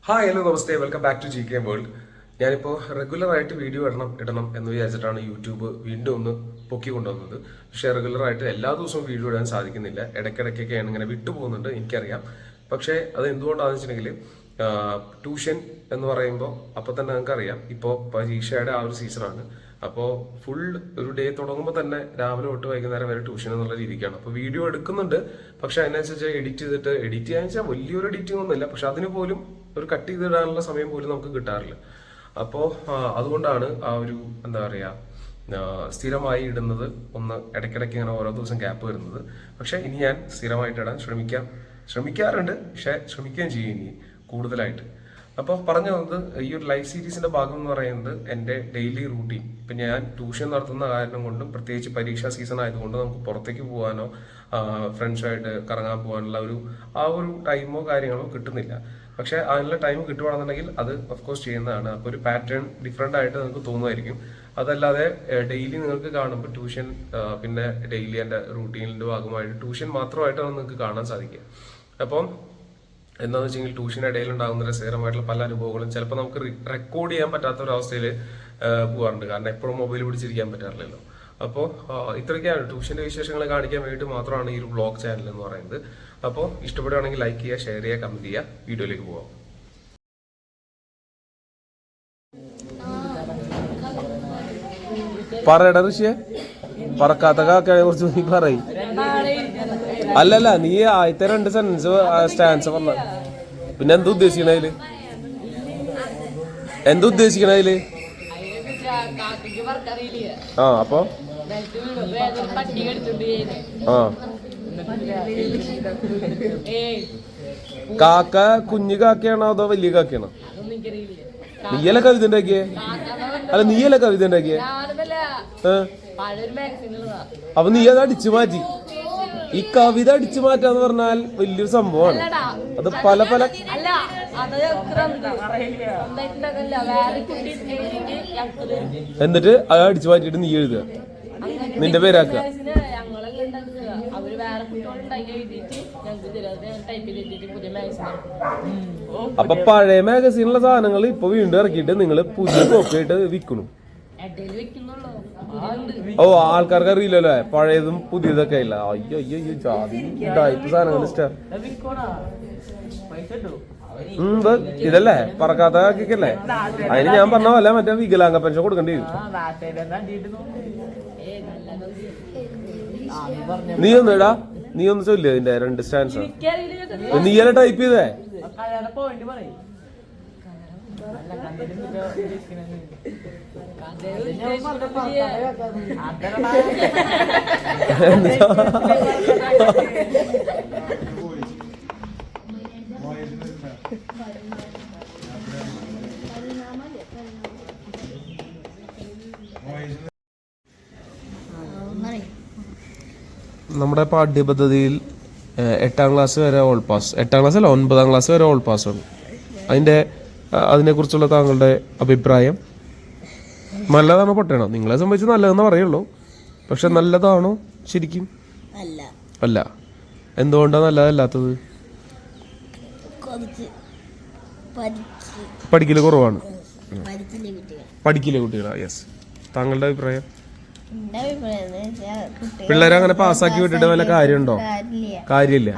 Hi hello namaste welcome back to GK world. ഞാനിപ്പോൾ റെഗുലറായിട്ട് video ഇടണം എന്ന് വിചാരിച്ചിട്ടാണ് യൂട്യൂബ് വീണ്ടും ഒന്ന് പൊക്കി കൊണ്ടുവന്നത്. പക്ഷേ റെഗുലറായിട്ട് എല്ലാ ദിവസവും വീഡിയോ ഇടാൻ സാധിക്കുന്നില്ല. ഇടയ്ക്കിടയ്ക്കൊക്കെയാണ് ഇങ്ങനെ വിട്ടുപോകുന്നുണ്ട്, എനിക്കറിയാം. പക്ഷേ അത് എന്തുകൊണ്ടാണെന്ന് വെച്ചിട്ടുണ്ടെങ്കിൽ ട്യൂഷൻ എന്ന് പറയുമ്പോൾ അപ്പോൾ തന്നെ നമുക്കറിയാം ഇപ്പോൾ പരീക്ഷയുടെ ആ ഒരു സീസണാണ്. അപ്പോൾ ഫുൾ ഒരു ഡേ തുടങ്ങുമ്പോൾ തന്നെ രാവിലെ തൊട്ട് വൈകുന്നേരം വരെ ട്യൂഷൻ എന്നുള്ള രീതിക്കാണ്. അപ്പോൾ വീഡിയോ എടുക്കുന്നുണ്ട്, പക്ഷെ അതിനനുസരിച്ച് എഡിറ്റ് ചെയ്യാന്ന് വെച്ചാൽ വലിയൊരു എഡിറ്റിംഗ് ഒന്നുമില്ല. പക്ഷെ അതിന് പോലും ഒരു കട്ട് ചെയ്തിടാനുള്ള സമയം പോലും നമുക്ക് കിട്ടാറില്ല. അപ്പോൾ അതുകൊണ്ടാണ് ആ ഒരു എന്താ പറയുക സ്ഥിരമായി ഇടുന്നത് ഒന്ന് ഇടയ്ക്കിടയ്ക്ക് ഇങ്ങനെ ഓരോ ദിവസം ഗ്യാപ്പ് വരുന്നത്. പക്ഷെ ഇനി ഞാൻ സ്ഥിരമായിട്ട് ഇടാൻ ശ്രമിക്കാറുണ്ട്, പക്ഷെ ശ്രമിക്കുകയും ചെയ്യും ഇനി കൂടുതലായിട്ട്. അപ്പോൾ പറഞ്ഞു വന്നത് ഈ ഒരു ലൈവ് സീരീസിന്റെ ഭാഗം എന്ന് പറയുന്നത് എൻ്റെ ഡെയിലി റൂട്ടീൻ. ഇപ്പം ഞാൻ ട്യൂഷൻ നടത്തുന്ന കാരണം കൊണ്ടും പ്രത്യേകിച്ച് പരീക്ഷാ സീസൺ ആയതുകൊണ്ട് നമുക്ക് പുറത്തേക്ക് പോകാനോ ഫ്രണ്ട്സായിട്ട് കറങ്ങാൻ പോകാനുള്ള ആ ഒരു ടൈമോ കാര്യങ്ങളോ കിട്ടുന്നില്ല. പക്ഷെ അതിനുള്ള ടൈം കിട്ടുകയാണെന്നുണ്ടെങ്കിൽ അത് ഓഫ്കോഴ്സ് ചെയ്യുന്നതാണ്. അപ്പോൾ ഒരു പാറ്റേൺ ഡിഫറെൻ്റ് ആയിട്ട് നിങ്ങൾക്ക് തോന്നുമായിരിക്കും. അതല്ലാതെ ഡെയിലി നിങ്ങൾക്ക് കാണുമ്പോൾ ട്യൂഷൻ പിന്നെ ഡെയിലി എൻ്റെ റൂട്ടീനിൻ്റെ ഭാഗമായിട്ട് ട്യൂഷൻ മാത്രമായിട്ടാണ് നിങ്ങൾക്ക് കാണാൻ സാധിക്കുക. അപ്പം എന്താണെന്ന് വെച്ചെങ്കിൽ ട്യൂഷൻ ഇടയിൽ ഉണ്ടാകുന്ന രസകരമായിട്ടുള്ള പല അനുഭവങ്ങളും ചിലപ്പോൾ നമുക്ക് റെക്കോർഡ് ചെയ്യാൻ പറ്റാത്ത ഒരു അവസ്ഥയിൽ പോകാറുണ്ട്. കാരണം എപ്പോഴും മൊബൈൽ പിടിച്ചിരിക്കാൻ പറ്റാറില്ലല്ലോ. അപ്പോൾ ഇത്രയൊക്കെയാണ് ട്യൂഷൻ്റെ വിശേഷങ്ങൾ കാണിക്കാൻ വേണ്ടിയിട്ട് മാത്രമാണ് ഈ ഒരു വ്ളോഗ് ചാനൽ എന്ന് പറയുന്നത്. അപ്പോൾ ഇഷ്ടപ്പെടുകയാണെങ്കിൽ ലൈക്ക് ചെയ്യുക, ഷെയർ ചെയ്യുക, കമൻറ്റ് ചെയ്യുക. വീഡിയോയിലേക്ക് പോവാം. പറയട ഋഷിയെ, പറക്കാത്ത കാക്കയെ കുറിച്ച് നീ പറയും. അല്ലല്ല, നീ ആദ്യത്തെ 2 സെന്റൻസ് സ്റ്റാൻസ് പറഞ്ഞ പിന്നെ എന്താ ഉദ്ദേശിക്കണതില്? അപ്പൊ കാക്ക കുഞ്ഞു കാക്കയാണോ അതോ വലിയ കാക്കയാണോ? നീയല്ലേ കവിത ഉണ്ടാക്കിയേ? അല്ല, നീയല്ലേ കവിത ഉണ്ടാക്കിയേ? അപ്പൊ നീ അത് അടിച്ചു മാറ്റി. ഈ കവിത അടിച്ചു മാറ്റാന്ന് പറഞ്ഞാൽ വലിയൊരു സംഭവമാണ്. അത് പല എന്നിട്ട് അത് അടിച്ചു മാറ്റിട്ട് നീ എഴുതുക, നിന്റെ പേരാക്കുക. അപ്പൊ പഴയ മാഗസീനിലുള്ള സാധനങ്ങൾ ഇപ്പൊ വീണ്ടും ഇറക്കിയിട്ട് നിങ്ങൾ പുതിയ കോപ്പി ആയിട്ട് വിൽക്കുന്നു. ഓ, ആൾക്കാർക്ക് അറിയില്ലല്ലോ പഴയതും പുതിയതൊക്കെ ഇല്ല. അയ്യോ അയ്യോ ജാതി ടൈപ്പ് സാധനങ്ങൾ ഇഷ്ടം. ഇതല്ലേ പറക്കാത്ത കാക്കല്ലേ? അതിന് ഞാൻ പറഞ്ഞ പോലെ മറ്റേ വികലാംഗ പെൻഷൻ കൊടുക്കേണ്ടി വരും. നീ ഒന്ന് ചൊല്ലിയ ഇതിന്റെ 2 സ്റ്റാൻസ്. നീയല്ലേ ടൈപ്പ് ചെയ്തേ? നമ്മുടെ പാഠ്യപദ്ധതിയിൽ 8ാം ക്ലാസ് വരെ ഓൾ പാസ്, 8ാം ക്ലാസ് അല്ല 9ാം ക്ലാസ് വരെ ഓൾ പാസ് ആണ്. അതിനെക്കുറിച്ചുള്ള താങ്കളുടെ അഭിപ്രായം? നല്ലതാണോ പൊട്ടയാണോ? നിങ്ങളെ സംബന്ധിച്ച് നല്ലതെന്ന് പറയുള്ളൂ, പക്ഷെ നല്ലതാണോ ശരിക്കും? അല്ല. എന്തുകൊണ്ടാണ് നല്ലതല്ലാത്തത്? പഠിക്കല് കുറവാണ്. പഠിക്കില്ല കുട്ടികളാ? യെസ്. താങ്കളുടെ അഭിപ്രായം? പിള്ളേരെ അങ്ങനെ പാസ്സാക്കി വിട്ടിട്ട് വല്ല കാര്യമുണ്ടോ? കാര്യമില്ല.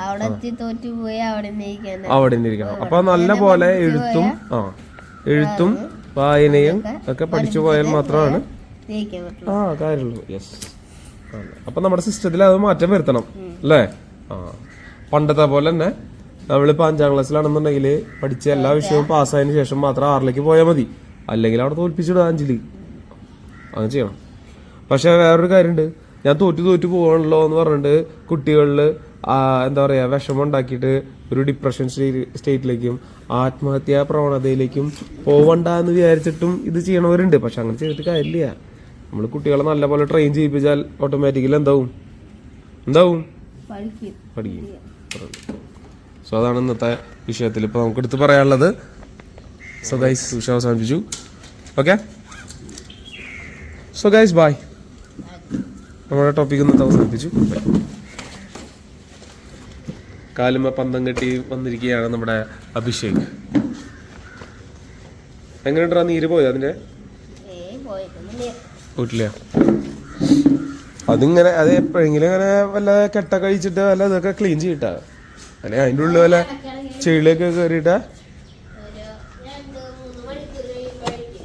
അവിടെ ഇരിക്കണം. അപ്പൊ നല്ല പോലെ എഴുത്തും വായനയും ഒക്കെ പഠിച്ചു പോയാൽ മാത്രമാണ് കാര്യമുള്ളൂ. യെസ്. അപ്പൊ നമ്മുടെ സിസ്റ്റത്തിൽ അത് മാറ്റം വരുത്തണം അല്ലേ? പണ്ടത്തെ പോലെ തന്നെ നമ്മളിപ്പോ 5ാം ക്ലാസ്സിലാണെന്നുണ്ടെങ്കിൽ പഠിച്ച എല്ലാ വിഷയവും പാസ്സായതിനു ശേഷം മാത്രം 6ലേക്ക് പോയാൽ മതി. അല്ലെങ്കിൽ അവിടെ തോൽപ്പിച്ചിടുക 5ല്. അങ്ങനെ ചെയ്യണം. പക്ഷെ വേറൊരു കാര്യമുണ്ട്, ഞാൻ തോറ്റു പോകണല്ലോ എന്ന് പറഞ്ഞിട്ട് കുട്ടികളിൽ എന്താ പറയാ വിഷമം ഉണ്ടാക്കിയിട്ട് ഒരു ഡിപ്രഷൻ സ്റ്റേറ്റിലേക്കും ആത്മഹത്യാ പ്രവണതയിലേക്കും പോവണ്ട എന്ന് വിചാരിച്ചിട്ടും ഇത് ചെയ്യണവരുണ്ട്. പക്ഷെ അങ്ങനെ ചെയ്തിട്ട് കാര്യമില്ല. നമ്മൾ കുട്ടികളെ നല്ലപോലെ ട്രെയിൻ ചെയ്യിപ്പിച്ചാൽ ഓട്ടോമാറ്റിക്കലി എന്താവും? പഠിക്കും. സോ അതാണ് ഇന്നത്തെ വിഷയത്തിൽ ഇപ്പൊ നമുക്ക് എടുത്ത് പറയാനുള്ളത്. സോ ഗൈസ്, വിഷയം അവസാനിപ്പിച്ചു. Okay, so guys bye. നമ്മുടെ ടോപ്പിക് ഒന്ന് അവസാനിപ്പിച്ചു. കാലുമ പന്തം കെട്ടി വന്നിരിക്കുകയാണ് നമ്മുടെ അഭിഷേക്. എങ്ങനെയുണ്ടാ നീര് പോയോ അതിന്റെ? പോയിട്ടില്ല. അതിങ്ങനെ അത് എപ്പോഴെങ്കിലും ഇങ്ങനെ വല്ല കെട്ട കഴിച്ചിട്ട് വല്ല ഇതൊക്കെ ക്ലീൻ ചെയ്തിട്ടാ, അല്ലെ അതിൻ്റെ ഉള്ളിൽ വല്ല ചെളിയൊക്കെ കയറിയിട്ടാ.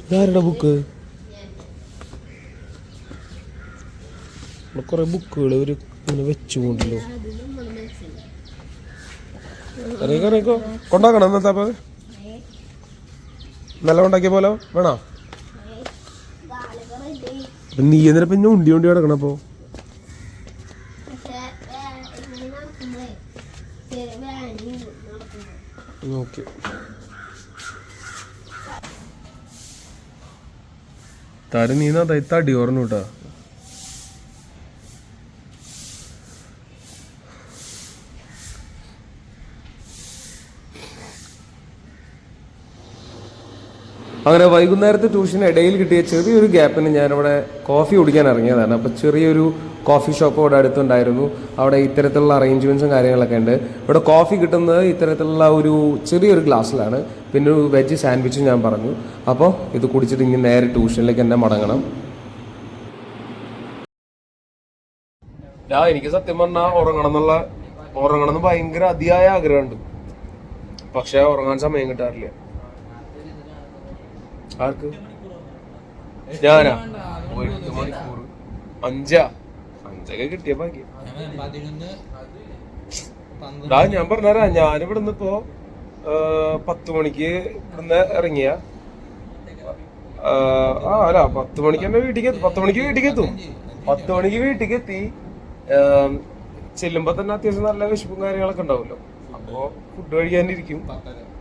ഇതാരുടെ ബുക്ക്? കുറെ ബുക്കുകൾ ഒരു ഇങ്ങനെ വെച്ചുകൊണ്ടല്ലോ. അറിയിക്കോ കൊണ്ടാക്കണം എന്നത്തെ അപ്പൊ നല്ല ഉണ്ടാക്കിയ പോലെ വേണോ? നീ എന്നിട്ട് പിന്നെ ഉണ്ടി കിടക്കണം അപ്പൊ. ഓക്കെ, താരം നീ തടി ഓർന്നു കേട്ടാ. അങ്ങനെ വൈകുന്നേരത്തെ ട്യൂഷന് ഇടയിൽ കിട്ടിയ ചെറിയൊരു ഗ്യാപ്പിന് ഞാനിവിടെ കോഫി കുടിക്കാൻ ഇറങ്ങിയതാണ്. അപ്പോൾ ചെറിയൊരു കോഫി ഷോപ്പ് ഇവിടെ അടുത്തുണ്ടായിരുന്നു. അവിടെ ഇത്തരത്തിലുള്ള അറേഞ്ച്മെൻറ്റ്സും കാര്യങ്ങളൊക്കെ ഉണ്ട്. ഇവിടെ കോഫി കിട്ടുന്നത് ഇത്തരത്തിലുള്ള ഒരു ചെറിയൊരു ഗ്ലാസ്സിലാണ്. പിന്നെ ഒരു വെജ് സാൻഡ്വിച്ചും ഞാൻ പറഞ്ഞു. അപ്പോൾ ഇത് കുടിച്ചിട്ട് ഇങ്ങനെ നേരെ ട്യൂഷനിലേക്ക് തന്നെ മടങ്ങണം. എനിക്ക് സത്യം പറഞ്ഞാൽ ഉറങ്ങണം എന്ന് ഭയങ്കര അതിയായ ആഗ്രഹമുണ്ട്. പക്ഷെ ഉറങ്ങാൻ സമയം കിട്ടാറില്ല. ആർക്ക്? ഞാനാ 8 മണിക്കൂർ 5 കിട്ടിയ ഭാഗ്യം. ഞാൻ പറഞ്ഞുതരാ, ഞാനിവിടുന്ന് ഇപ്പോ 10 മണിക്ക് ഇവിടുന്ന് ഇറങ്ങിയ 10 മണിക്ക് തന്നെ വീട്ടിലേക്ക് എത്തും. 10 മണിക്ക് വീട്ടിലേക്ക് എത്തി. ചെല്ലുമ്പോ തന്നെ അത്യാവശ്യം നല്ല വിശപ്പും കാര്യങ്ങളൊക്കെ ഉണ്ടാവുമല്ലോ. അപ്പോ ഫുഡ് കഴിക്കാനിരിക്കും.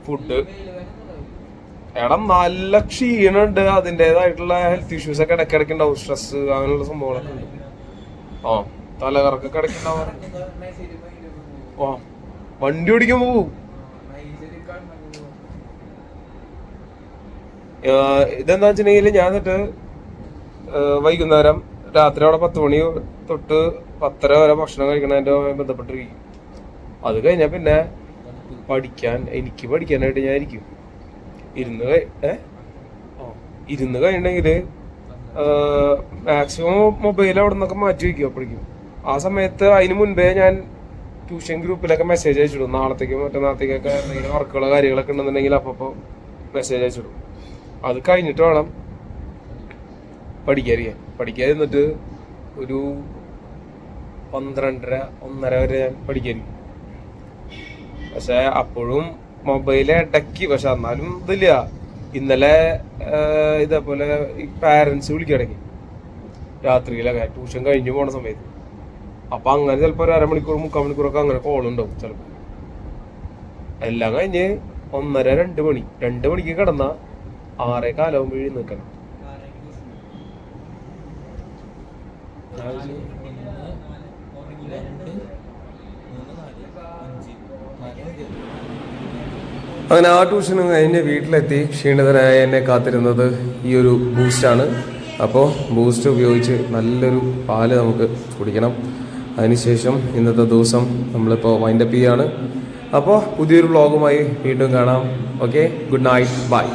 ഫുഡ് നല്ല ക്ഷീണുണ്ട്. അതിൻ്റെതായിട്ടുള്ള ഹെൽത്ത് ഇഷ്യൂസ് ഒക്കെ ഇടയ്ക്കിടയ്ക്ക് ഉണ്ടാവും. സ്ട്രെസ് അങ്ങനെയുള്ള സംഭവങ്ങളൊക്കെ ഉണ്ട്. തലകറക്കൊക്കെ ഇടയ്ക്കുണ്ടാവാറ്. വണ്ടി ഓടിക്കുമ്പോ പോവും. ഇതെന്താ വെച്ചിട്ടുണ്ടെങ്കിൽ ഞാൻ എന്നിട്ട് വൈകുന്നേരം രാത്രി അവിടെ 10 മണി തൊട്ട് 10:30 വരെ ഭക്ഷണം കഴിക്കണതിൻ്റെ ബന്ധപ്പെട്ടിരിക്കും. അത് കഴിഞ്ഞാൽ പിന്നെ എനിക്ക് പഠിക്കാനായിട്ട് ഞാൻ ഇരിക്കും. ഇരുന്ന് കഴിഞ്ഞെങ്കിൽ മാക്സിമം മൊബൈൽ അവിടെ നിന്നൊക്കെ മാറ്റി വയ്ക്കും. അപ്പോഴേക്കും ആ സമയത്ത് അതിന് മുൻപേ ഞാൻ ട്യൂഷൻ ഗ്രൂപ്പിലൊക്കെ മെസ്സേജ് അയച്ചിടും. നാളത്തേക്കും മറ്റന്നാളത്തേക്കൊക്കെ എന്തെങ്കിലും വർക്കുകളോ കാര്യങ്ങളൊക്കെ ഉണ്ടെന്നുണ്ടെങ്കിൽ അപ്പോൾ മെസ്സേജ് അയച്ചിടും. അത് കഴിഞ്ഞിട്ട് വേണം പഠിക്കാതിരുന്നിട്ട് ഒരു 12:30 1:30 വരെ ഞാൻ പഠിക്കാതിരിക്കും. പക്ഷെ അപ്പോഴും മൊബൈല് ഇടയ്ക്ക്. പക്ഷെ എന്നാലും ഇതില്ല. ഇന്നലെ ഇതേപോലെ ഈ പാരന്റ്സ് വിളിക്കിടയ്ക്ക് രാത്രിയിലൊക്കെ ട്യൂഷൻ കഴിഞ്ഞു പോണ സമയത്ത്. അപ്പൊ അങ്ങനെ ചിലപ്പോ 1/2 മണിക്കൂർ 3/4 മണിക്കൂറൊക്കെ അങ്ങനെ കോളുണ്ടാവും ചിലപ്പോ. എല്ലാം കഴിഞ്ഞ് 1:30 2 മണി 2 മണിക്ക് കിടന്ന 6:15 നിൽക്കണം. അങ്ങനെ ആ ട്യൂഷനും കഴിഞ്ഞ് വീട്ടിലെത്തി ക്ഷീണിതനായ എന്നെ കാത്തിരുന്നത് ഈ ഒരു ബൂസ്റ്റാണ്. അപ്പോൾ ബൂസ്റ്റ് ഉപയോഗിച്ച് നല്ലൊരു പാല് നമുക്ക് കുടിക്കണം. അതിനുശേഷം ഇന്നത്തെ ദിവസം നമ്മളിപ്പോൾ വൈൻഡപ്പ് ചെയ്യാണ്. അപ്പോൾ പുതിയൊരു വ്ളോഗുമായി വീണ്ടും കാണാം. Okay, good night, by.